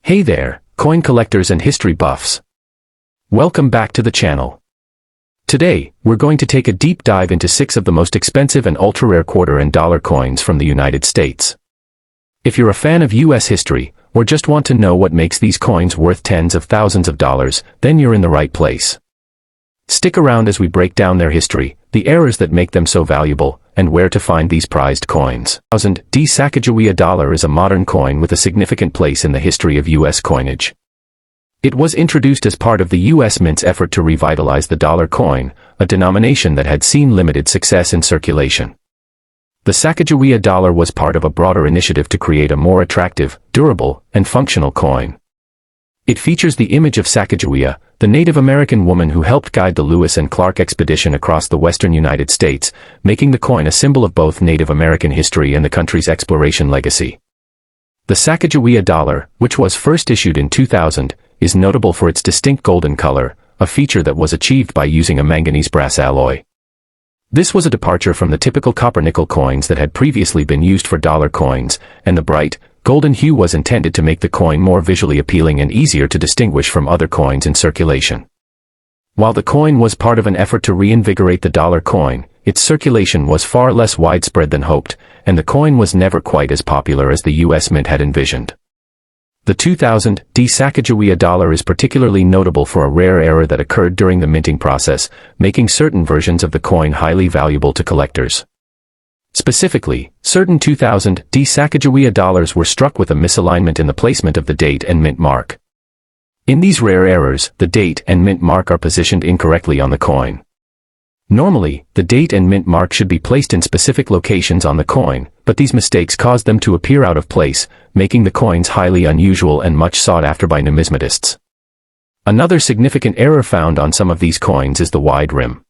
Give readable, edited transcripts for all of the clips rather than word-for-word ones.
Hey there, coin collectors and history buffs. Welcome back to the channel. Today, we're going to take a deep dive into 6 of the most expensive and ultra-rare quarter and dollar coins from the United States. If you're a fan of US history, or just want to know what makes these coins worth tens of thousands of dollars, then you're in the right place. Stick around as we break down their history, the errors that make them so valuable, and where to find these prized coins. $1000 Sacagawea dollar is a modern coin with a significant place in the history of U.S. coinage. It was introduced as part of the U.S. Mint's effort to revitalize the dollar coin, a denomination that had seen limited success in circulation. The Sacagawea dollar was part of a broader initiative to create a more attractive, durable, and functional coin. It features the image of Sacagawea, the Native American woman who helped guide the Lewis and Clark expedition across the western United States, making the coin a symbol of both Native American history and the country's exploration legacy. The Sacagawea dollar, which was first issued in 2000, is notable for its distinct golden color, a feature that was achieved by using a manganese-brass alloy. This was a departure from the typical copper-nickel coins that had previously been used for dollar coins, and the bright, golden hue was intended to make the coin more visually appealing and easier to distinguish from other coins in circulation. While the coin was part of an effort to reinvigorate the dollar coin, its circulation was far less widespread than hoped, and the coin was never quite as popular as the U.S. Mint had envisioned. The $2000 Sacagawea dollar is particularly notable for a rare error that occurred during the minting process, making certain versions of the coin highly valuable to collectors. Specifically, certain $2000 Sacagawea dollars were struck with a misalignment in the placement of the date and mint mark. In these rare errors, the date and mint mark are positioned incorrectly on the coin. Normally, the date and mint mark should be placed in specific locations on the coin, but these mistakes caused them to appear out of place, making the coins highly unusual and much sought after by numismatists. Another significant error found on some of these coins is the wide rim.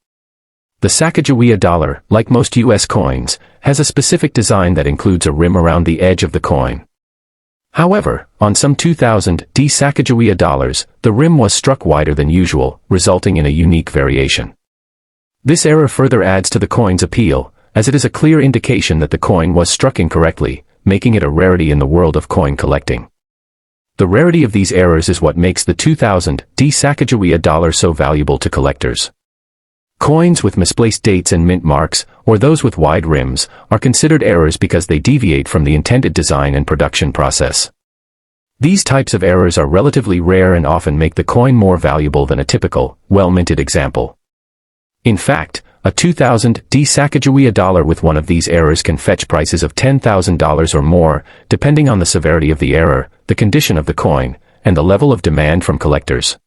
The Sacagawea dollar, like most U.S. coins, has a specific design that includes a rim around the edge of the coin. However, on some $2000 Sacagawea dollars, the rim was struck wider than usual, resulting in a unique variation. This error further adds to the coin's appeal, as it is a clear indication that the coin was struck incorrectly, making it a rarity in the world of coin collecting. The rarity of these errors is what makes the $2000 Sacagawea dollar so valuable to collectors. Coins with misplaced dates and mint marks, or those with wide rims, are considered errors because they deviate from the intended design and production process. These types of errors are relatively rare and often make the coin more valuable than a typical, well-minted example. In fact, a $2000 Sacagawea dollar with one of these errors can fetch prices of $10,000 or more, depending on the severity of the error, the condition of the coin, and the level of demand from collectors.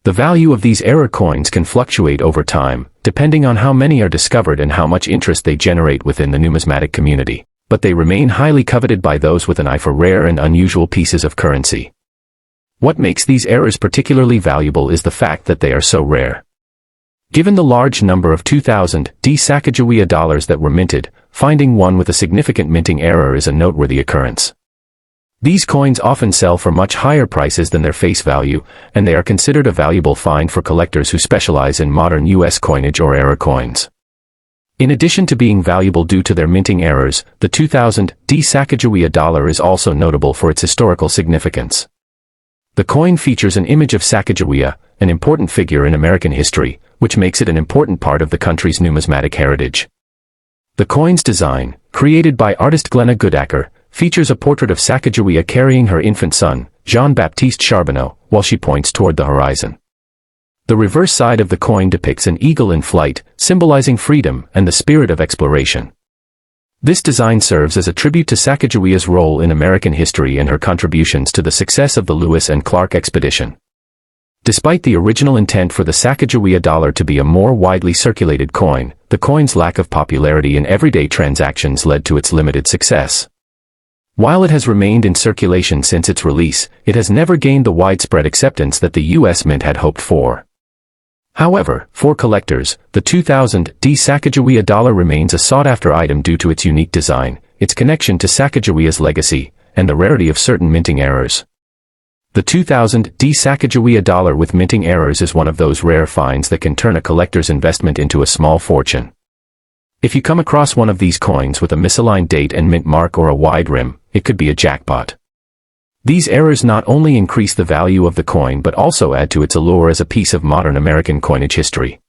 The value of these error coins can fluctuate over time, depending on how many are discovered and how much interest they generate within the numismatic community, but they remain highly coveted by those with an eye for rare and unusual pieces of currency. What makes these errors particularly valuable is the fact that they are so rare. Given the large number of $2000 Sacagawea dollars that were minted, finding one with a significant minting error is a noteworthy occurrence. These coins often sell for much higher prices than their face value, and they are considered a valuable find for collectors who specialize in modern U.S. coinage or error coins. In addition to being valuable due to their minting errors, the $2000 Sacagawea dollar is also notable for its historical significance. The coin features an image of Sacagawea, an important figure in American history, which makes it an important part of the country's numismatic heritage. The coin's design, created by artist Glenna Goodacker, features a portrait of Sacagawea carrying her infant son, Jean-Baptiste Charbonneau, while she points toward the horizon. The reverse side of the coin depicts an eagle in flight, symbolizing freedom and the spirit of exploration. This design serves as a tribute to Sacagawea's role in American history and her contributions to the success of the Lewis and Clark expedition. Despite the original intent for the Sacagawea dollar to be a more widely circulated coin, the coin's lack of popularity in everyday transactions led to its limited success. While it has remained in circulation since its release, it has never gained the widespread acceptance that the U.S. Mint had hoped for. However, for collectors, the $2000 Sacagawea dollar remains a sought-after item due to its unique design, its connection to Sacagawea's legacy, and the rarity of certain minting errors. The $2000 Sacagawea dollar with minting errors is one of those rare finds that can turn a collector's investment into a small fortune. If you come across one of these coins with a misaligned date and mint mark or a wide rim, it could be a jackpot. These errors not only increase the value of the coin but also add to its allure as a piece of modern American coinage history.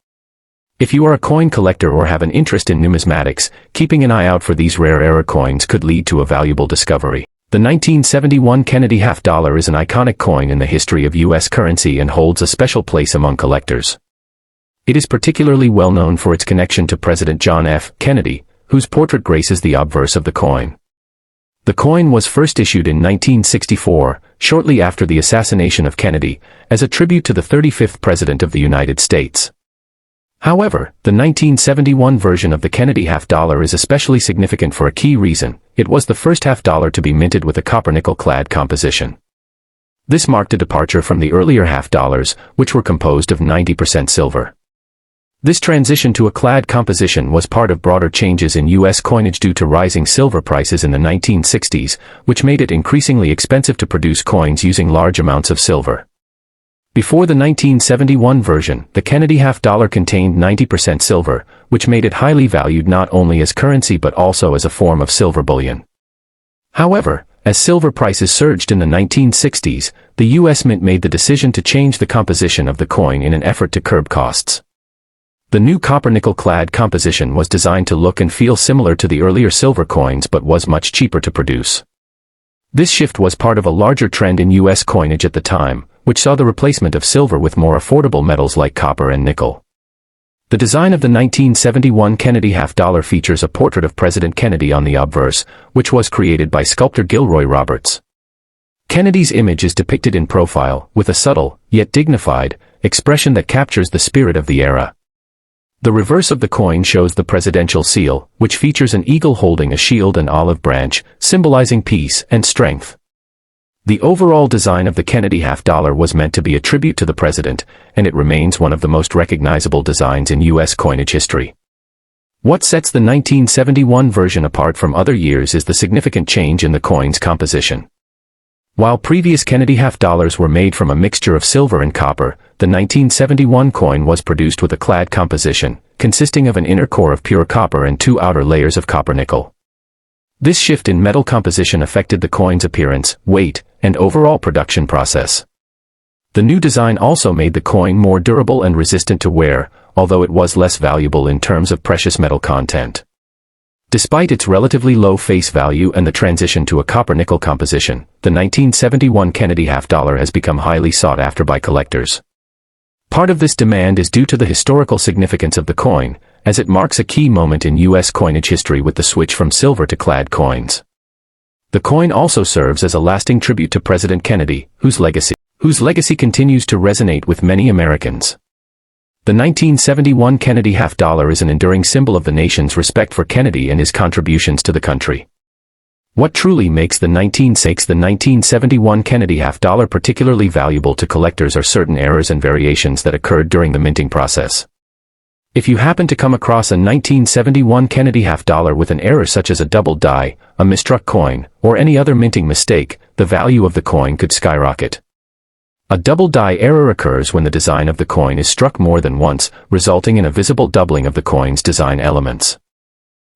If you are a coin collector or have an interest in numismatics, keeping an eye out for these rare era coins could lead to a valuable discovery. The 1971 Kennedy half-dollar is an iconic coin in the history of U.S. currency and holds a special place among collectors. It is particularly well known for its connection to President John F. Kennedy, whose portrait graces the obverse of the coin. The coin was first issued in 1964, shortly after the assassination of Kennedy, as a tribute to the 35th President of the United States. However, the 1971 version of the Kennedy half-dollar is especially significant for a key reason: it was the first half-dollar to be minted with a copper-nickel clad composition. This marked a departure from the earlier half-dollars, which were composed of 90% silver. This transition to a clad composition was part of broader changes in U.S. coinage due to rising silver prices in the 1960s, which made it increasingly expensive to produce coins using large amounts of silver. Before the 1971 version, the Kennedy half-dollar contained 90% silver, which made it highly valued not only as currency but also as a form of silver bullion. However, as silver prices surged in the 1960s, the U.S. Mint made the decision to change the composition of the coin in an effort to curb costs. The new copper-nickel clad composition was designed to look and feel similar to the earlier silver coins but was much cheaper to produce. This shift was part of a larger trend in U.S. coinage at the time, which saw the replacement of silver with more affordable metals like copper and nickel. The design of the 1971 Kennedy half-dollar features a portrait of President Kennedy on the obverse, which was created by sculptor Gilroy Roberts. Kennedy's image is depicted in profile, with a subtle, yet dignified, expression that captures the spirit of the era. The reverse of the coin shows the presidential seal, which features an eagle holding a shield and olive branch, symbolizing peace and strength. The overall design of the Kennedy half-dollar was meant to be a tribute to the president, and it remains one of the most recognizable designs in U.S. coinage history. What sets the 1971 version apart from other years is the significant change in the coin's composition. While previous Kennedy half-dollars were made from a mixture of silver and copper, the 1971 coin was produced with a clad composition, consisting of an inner core of pure copper and two outer layers of copper-nickel. This shift in metal composition affected the coin's appearance, weight, and overall production process. The new design also made the coin more durable and resistant to wear, although it was less valuable in terms of precious metal content. Despite its relatively low face value and the transition to a copper-nickel composition, the 1971 Kennedy half-dollar has become highly sought after by collectors. Part of this demand is due to the historical significance of the coin, as it marks a key moment in U.S. coinage history with the switch from silver to clad coins. The coin also serves as a lasting tribute to President Kennedy, whose legacy continues to resonate with many Americans. The 1971 Kennedy half-dollar is an enduring symbol of the nation's respect for Kennedy and his contributions to the country. What truly makes the 1971 Kennedy half-dollar particularly valuable to collectors are certain errors and variations that occurred during the minting process. If you happen to come across a 1971 Kennedy half-dollar with an error such as a double die, a misstruck coin, or any other minting mistake, the value of the coin could skyrocket. A double die error occurs when the design of the coin is struck more than once, resulting in a visible doubling of the coin's design elements.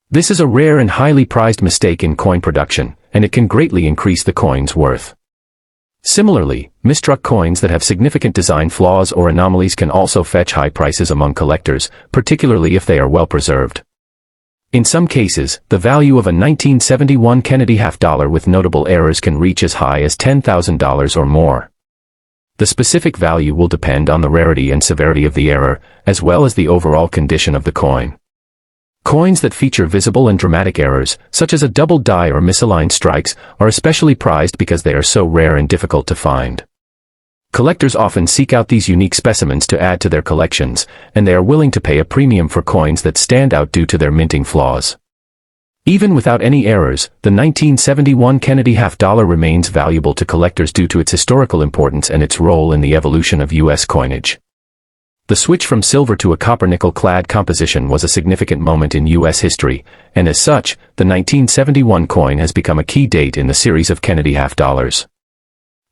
This is a rare and highly prized mistake in coin production, and it can greatly increase the coin's worth. Similarly, misstruck coins that have significant design flaws or anomalies can also fetch high prices among collectors, particularly if they are well preserved. In some cases, the value of a 1971 Kennedy half-dollar with notable errors can reach as high as $10,000 or more. The specific value will depend on the rarity and severity of the error, as well as the overall condition of the coin. Coins that feature visible and dramatic errors, such as a double die or misaligned strikes, are especially prized because they are so rare and difficult to find. Collectors often seek out these unique specimens to add to their collections, and they are willing to pay a premium for coins that stand out due to their minting flaws. Even without any errors, the 1971 Kennedy half-dollar remains valuable to collectors due to its historical importance and its role in the evolution of U.S. coinage. The switch from silver to a copper-nickel clad composition was a significant moment in U.S. history, and as such, the 1971 coin has become a key date in the series of Kennedy half-dollars.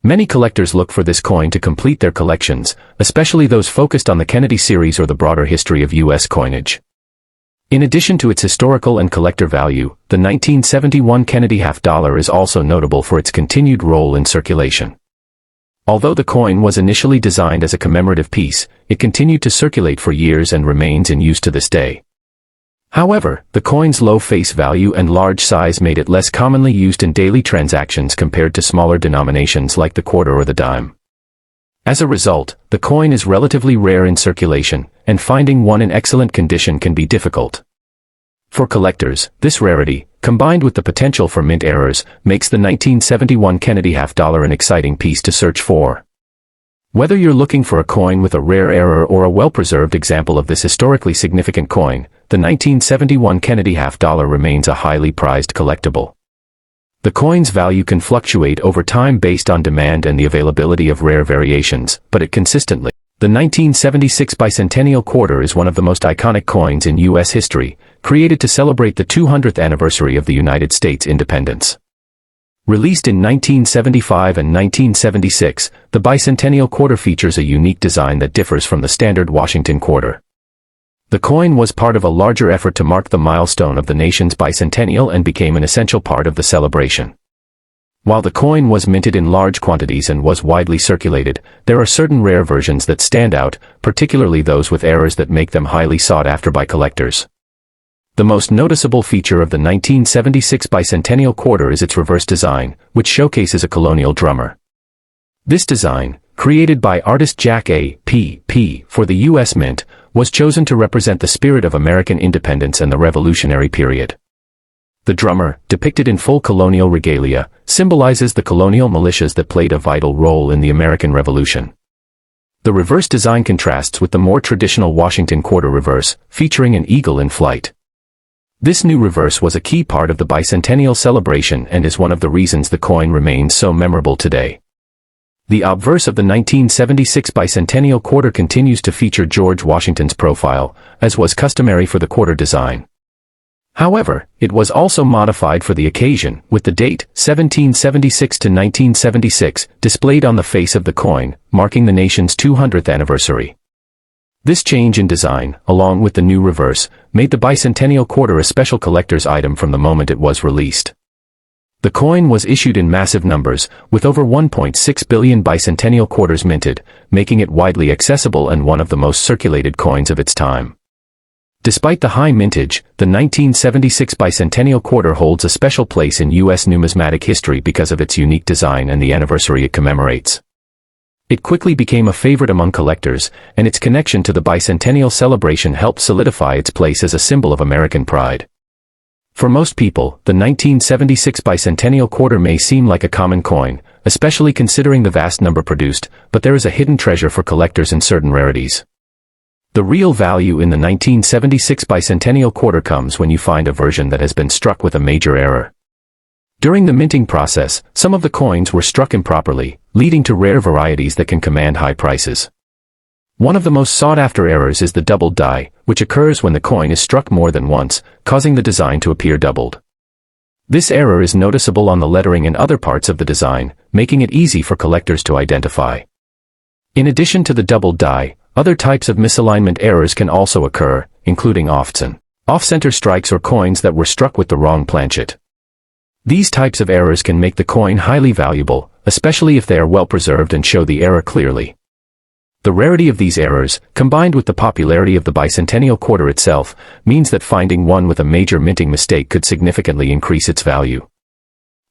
Many collectors look for this coin to complete their collections, especially those focused on the Kennedy series or the broader history of U.S. coinage. In addition to its historical and collector value, the 1971 Kennedy half-dollar is also notable for its continued role in circulation. Although the coin was initially designed as a commemorative piece, it continued to circulate for years and remains in use to this day. However, the coin's low face value and large size made it less commonly used in daily transactions compared to smaller denominations like the quarter or the dime. As a result, the coin is relatively rare in circulation, and finding one in excellent condition can be difficult. For collectors, this rarity, combined with the potential for mint errors, makes the 1971 Kennedy half-dollar an exciting piece to search for. Whether you're looking for a coin with a rare error or a well-preserved example of this historically significant coin, the 1971 Kennedy half-dollar remains a highly prized collectible. The coin's value can fluctuate over time based on demand and the availability of rare variations, but it consistently. The 1976 Bicentennial quarter is one of the most iconic coins in U.S. history, created to celebrate the 200th anniversary of the United States independence. Released in 1975 and 1976, the Bicentennial quarter features a unique design that differs from the standard Washington quarter. The coin was part of a larger effort to mark the milestone of the nation's bicentennial and became an essential part of the celebration. While the coin was minted in large quantities and was widely circulated, there are certain rare versions that stand out, particularly those with errors that make them highly sought after by collectors. The most noticeable feature of the 1976 Bicentennial quarter is its reverse design, which showcases a colonial drummer. This design, created by artist Jack A. P. for the U.S. Mint, was chosen to represent the spirit of American independence and the Revolutionary period. The drummer, depicted in full colonial regalia, symbolizes the colonial militias that played a vital role in the American Revolution. The reverse design contrasts with the more traditional Washington quarter reverse, featuring an eagle in flight. This new reverse was a key part of the bicentennial celebration and is one of the reasons the coin remains so memorable today. The obverse of the 1976 Bicentennial quarter continues to feature George Washington's profile, as was customary for the quarter design. However, it was also modified for the occasion, with the date, 1776 to 1976, displayed on the face of the coin, marking the nation's 200th anniversary. This change in design, along with the new reverse, made the Bicentennial quarter a special collector's item from the moment it was released. The coin was issued in massive numbers, with over 1.6 billion Bicentennial quarters minted, making it widely accessible and one of the most circulated coins of its time. Despite the high mintage, the 1976 Bicentennial quarter holds a special place in U.S. numismatic history because of its unique design and the anniversary it commemorates. It quickly became a favorite among collectors, and its connection to the bicentennial celebration helped solidify its place as a symbol of American pride. For most people, the 1976 Bicentennial quarter may seem like a common coin, especially considering the vast number produced, but there is a hidden treasure for collectors in certain rarities. The real value in the 1976 Bicentennial quarter comes when you find a version that has been struck with a major error. During the minting process, some of the coins were struck improperly, leading to rare varieties that can command high prices. One of the most sought-after errors is the doubled die, which occurs when the coin is struck more than once, causing the design to appear doubled. This error is noticeable on the lettering and other parts of the design, making it easy for collectors to identify. In addition to the doubled die, other types of misalignment errors can also occur, including off-center strikes or coins that were struck with the wrong planchet. These types of errors can make the coin highly valuable, especially if they are well preserved and show the error clearly. The rarity of these errors, combined with the popularity of the Bicentennial quarter itself, means that finding one with a major minting mistake could significantly increase its value.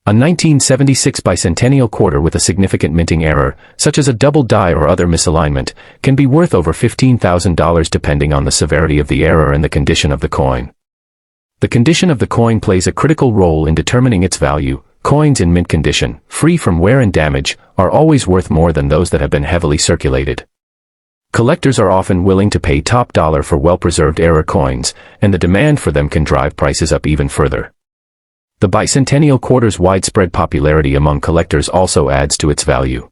A 1976 Bicentennial quarter with a significant minting error, such as a double die or other misalignment, can be worth over $15,000 depending on the severity of the error and the condition of the coin. The condition of the coin plays a critical role in determining its value. Coins in mint condition, free from wear and damage, are always worth more than those that have been heavily circulated. Collectors are often willing to pay top dollar for well-preserved error coins, and the demand for them can drive prices up even further. The Bicentennial quarter's widespread popularity among collectors also adds to its value.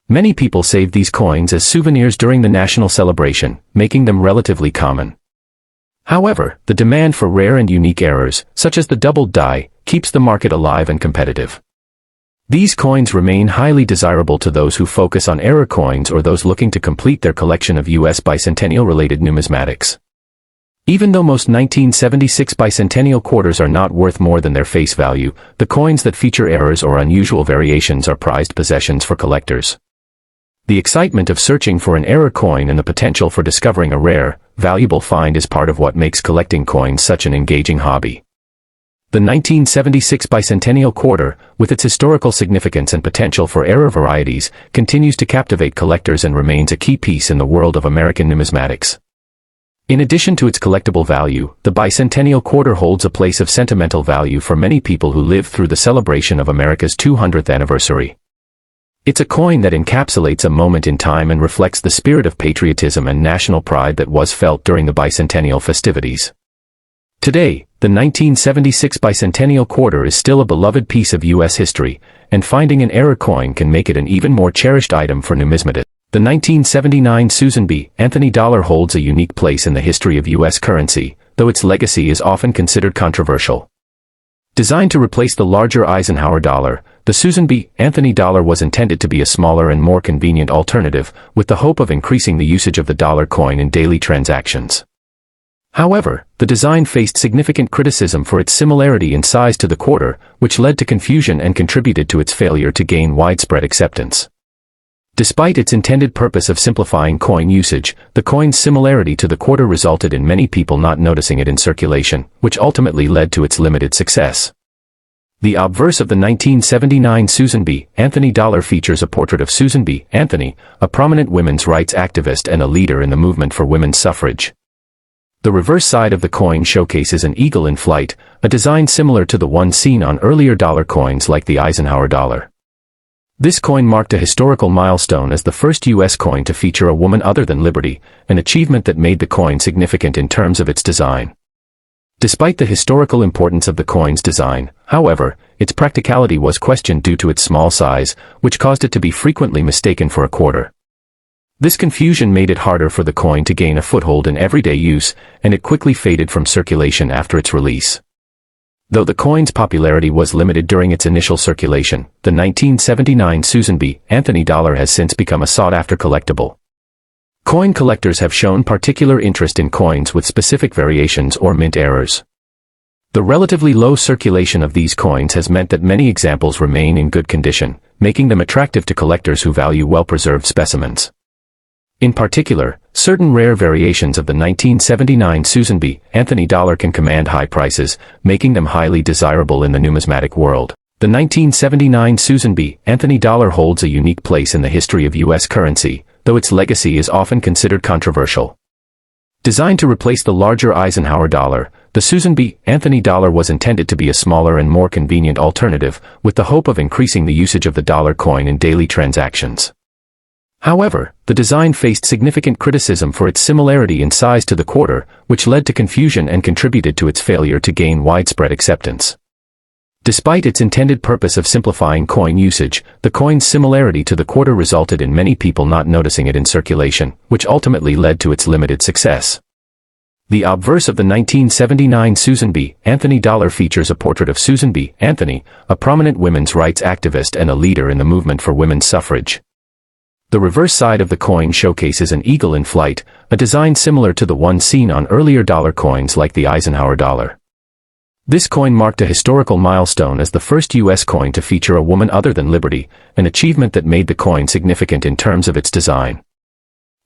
Many people save these coins as souvenirs during the national celebration, making them relatively common. However, the demand for rare and unique errors, such as the doubled die, keeps the market alive and competitive. These coins remain highly desirable to those who focus on error coins or those looking to complete their collection of U.S. bicentennial-related numismatics. Even though most 1976 bicentennial quarters are not worth more than their face value, the coins that feature errors or unusual variations are prized possessions for collectors. The excitement of searching for an error coin and the potential for discovering a rare, valuable find is part of what makes collecting coins such an engaging hobby. The 1976 bicentennial quarter, with its historical significance and potential for error varieties, continues to captivate collectors and remains a key piece in the world of American numismatics. In addition to its collectible value, the bicentennial quarter holds a place of sentimental value for many people who live through the celebration of America's 200th anniversary. It's a coin that encapsulates a moment in time and reflects the spirit of patriotism and national pride that was felt during the bicentennial festivities. Today, the 1976 bicentennial quarter is still a beloved piece of U.S. history, and finding an error coin can make it an even more cherished item for numismatists. The 1979 Susan B. Anthony dollar holds a unique place in the history of U.S. currency, though its legacy is often considered controversial. Designed to replace the larger Eisenhower dollar, the Susan B. Anthony dollar was intended to be a smaller and more convenient alternative, with the hope of increasing the usage of the dollar coin in daily transactions. However, the design faced significant criticism for its similarity in size to the quarter, which led to confusion and contributed to its failure to gain widespread acceptance. Despite its intended purpose of simplifying coin usage, the coin's similarity to the quarter resulted in many people not noticing it in circulation, which ultimately led to its limited success. The obverse of the 1979 Susan B. Anthony dollar features a portrait of Susan B. Anthony, a prominent women's rights activist and a leader in the movement for women's suffrage. The reverse side of the coin showcases an eagle in flight, a design similar to the one seen on earlier dollar coins like the Eisenhower dollar. This coin marked a historical milestone as the first U.S. coin to feature a woman other than Liberty, an achievement that made the coin significant in terms of its design. Despite the historical importance of the coin's design, however, its practicality was questioned due to its small size, which caused it to be frequently mistaken for a quarter. This confusion made it harder for the coin to gain a foothold in everyday use, and it quickly faded from circulation after its release. Though the coin's popularity was limited during its initial circulation, the 1979 Susan B. Anthony dollar has since become a sought-after collectible. Coin collectors have shown particular interest in coins with specific variations or mint errors. The relatively low circulation of these coins has meant that many examples remain in good condition, making them attractive to collectors who value well-preserved specimens. In particular, certain rare variations of the 1979 Susan B. Anthony dollar can command high prices, making them highly desirable in the numismatic world. The 1979 Susan B. Anthony dollar holds a unique place in the history of U.S. currency, though its legacy is often considered controversial. Designed to replace the larger Eisenhower dollar, the Susan B. Anthony dollar was intended to be a smaller and more convenient alternative, with the hope of increasing the usage of the dollar coin in daily transactions. However, the design faced significant criticism for its similarity in size to the quarter, which led to confusion and contributed to its failure to gain widespread acceptance. Despite its intended purpose of simplifying coin usage, the coin's similarity to the quarter resulted in many people not noticing it in circulation, which ultimately led to its limited success. The obverse of the 1979 Susan B. Anthony dollar features a portrait of Susan B. Anthony, a prominent women's rights activist and a leader in the movement for women's suffrage. The reverse side of the coin showcases an eagle in flight, a design similar to the one seen on earlier dollar coins like the Eisenhower dollar. This coin marked a historical milestone as the first U.S. coin to feature a woman other than Liberty, an achievement that made the coin significant in terms of its design.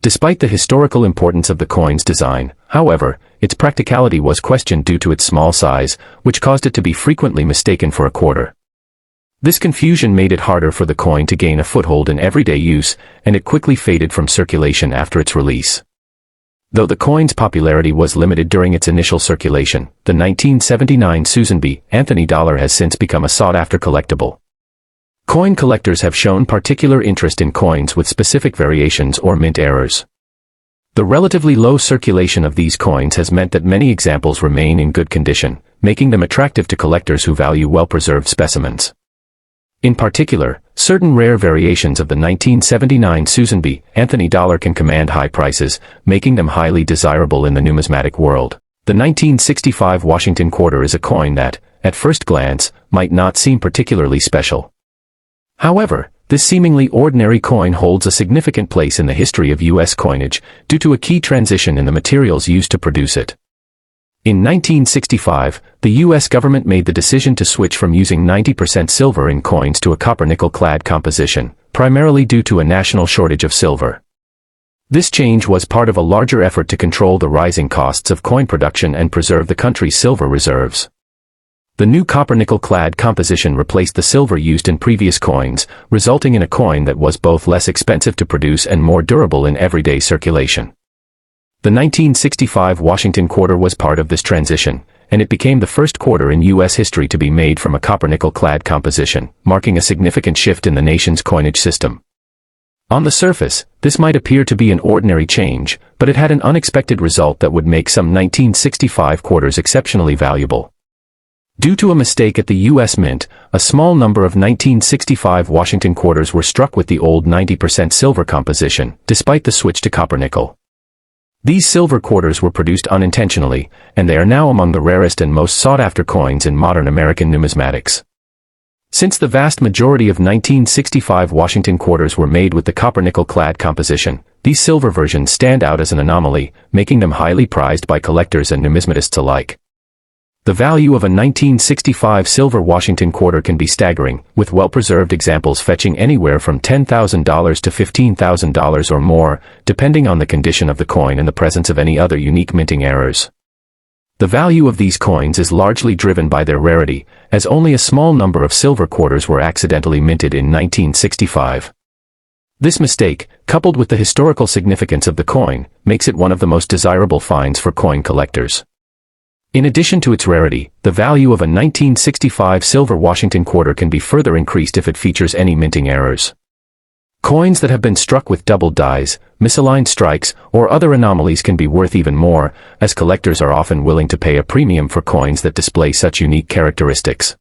Despite the historical importance of the coin's design, however, its practicality was questioned due to its small size, which caused it to be frequently mistaken for a quarter. This confusion made it harder for the coin to gain a foothold in everyday use, and it quickly faded from circulation after its release. Though the coin's popularity was limited during its initial circulation, the 1979 Susan B. Anthony dollar has since become a sought-after collectible. Coin collectors have shown particular interest in coins with specific variations or mint errors. The relatively low circulation of these coins has meant that many examples remain in good condition, making them attractive to collectors who value well-preserved specimens. In particular, certain rare variations of the 1979 Susan B. Anthony dollar can command high prices, making them highly desirable in the numismatic world. The 1965 Washington quarter is a coin that, at first glance, might not seem particularly special. However, this seemingly ordinary coin holds a significant place in the history of U.S. coinage, due to a key transition in the materials used to produce it. In 1965, the U.S. government made the decision to switch from using 90% silver in coins to a copper-nickel-clad composition, primarily due to a national shortage of silver. This change was part of a larger effort to control the rising costs of coin production and preserve the country's silver reserves. The new copper-nickel-clad composition replaced the silver used in previous coins, resulting in a coin that was both less expensive to produce and more durable in everyday circulation. The 1965 Washington quarter was part of this transition, and it became the first quarter in U.S. history to be made from a copper-nickel-clad composition, marking a significant shift in the nation's coinage system. On the surface, this might appear to be an ordinary change, but it had an unexpected result that would make some 1965 quarters exceptionally valuable. Due to a mistake at the U.S. Mint, a small number of 1965 Washington quarters were struck with the old 90% silver composition, despite the switch to copper-nickel. These silver quarters were produced unintentionally, and they are now among the rarest and most sought-after coins in modern American numismatics. Since the vast majority of 1965 Washington quarters were made with the copper-nickel-clad composition, these silver versions stand out as an anomaly, making them highly prized by collectors and numismatists alike. The value of a 1965 silver Washington quarter can be staggering, with well-preserved examples fetching anywhere from $10,000 to $15,000 or more, depending on the condition of the coin and the presence of any other unique minting errors. The value of these coins is largely driven by their rarity, as only a small number of silver quarters were accidentally minted in 1965. This mistake, coupled with the historical significance of the coin, makes it one of the most desirable finds for coin collectors. In addition to its rarity, the value of a 1965 silver Washington quarter can be further increased if it features any minting errors. Coins that have been struck with doubled dies, misaligned strikes, or other anomalies can be worth even more, as collectors are often willing to pay a premium for coins that display such unique characteristics.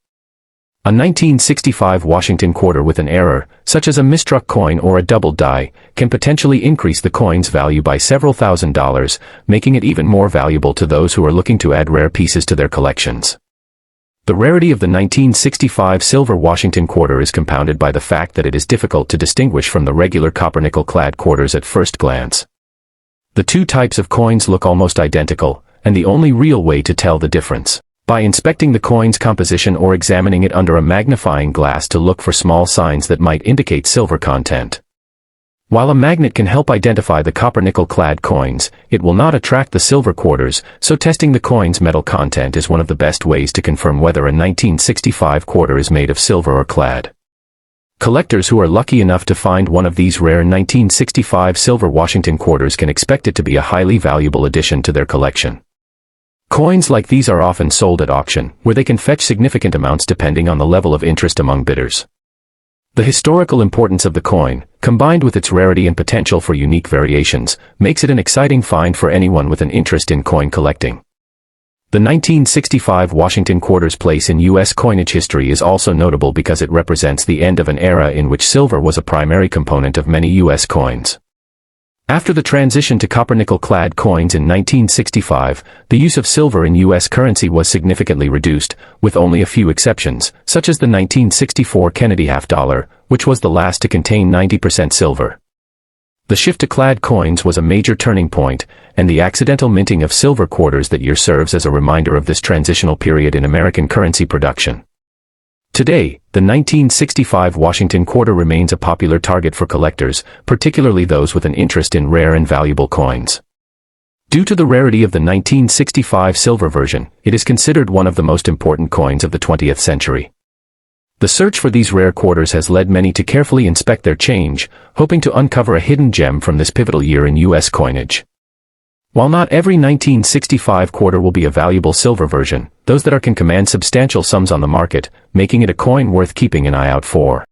A 1965 Washington quarter with an error, such as a misstruck coin or a doubled die, can potentially increase the coin's value by several $1,000s, making it even more valuable to those who are looking to add rare pieces to their collections. The rarity of the 1965 silver Washington quarter is compounded by the fact that it is difficult to distinguish from the regular copper-nickel-clad quarters at first glance. The two types of coins look almost identical, and the only real way to tell the difference by inspecting the coin's composition or examining it under a magnifying glass to look for small signs that might indicate silver content. While a magnet can help identify the copper-nickel-clad coins, it will not attract the silver quarters, so testing the coin's metal content is one of the best ways to confirm whether a 1965 quarter is made of silver or clad. Collectors who are lucky enough to find one of these rare 1965 silver Washington quarters can expect it to be a highly valuable addition to their collection. Coins like these are often sold at auction, where they can fetch significant amounts depending on the level of interest among bidders. The historical importance of the coin, combined with its rarity and potential for unique variations, makes it an exciting find for anyone with an interest in coin collecting. The 1965 Washington quarter's place in U.S. coinage history is also notable because it represents the end of an era in which silver was a primary component of many U.S. coins. After the transition to copper-nickel-clad coins in 1965, the use of silver in U.S. currency was significantly reduced, with only a few exceptions, such as the 1964 Kennedy half-dollar, which was the last to contain 90% silver. The shift to clad coins was a major turning point, and the accidental minting of silver quarters that year serves as a reminder of this transitional period in American currency production. Today, the 1965 Washington quarter remains a popular target for collectors, particularly those with an interest in rare and valuable coins. Due to the rarity of the 1965 silver version, it is considered one of the most important coins of the 20th century. The search for these rare quarters has led many to carefully inspect their change, hoping to uncover a hidden gem from this pivotal year in U.S. coinage. While not every 1965 quarter will be a valuable silver version, those that are can command substantial sums on the market, making it a coin worth keeping an eye out for.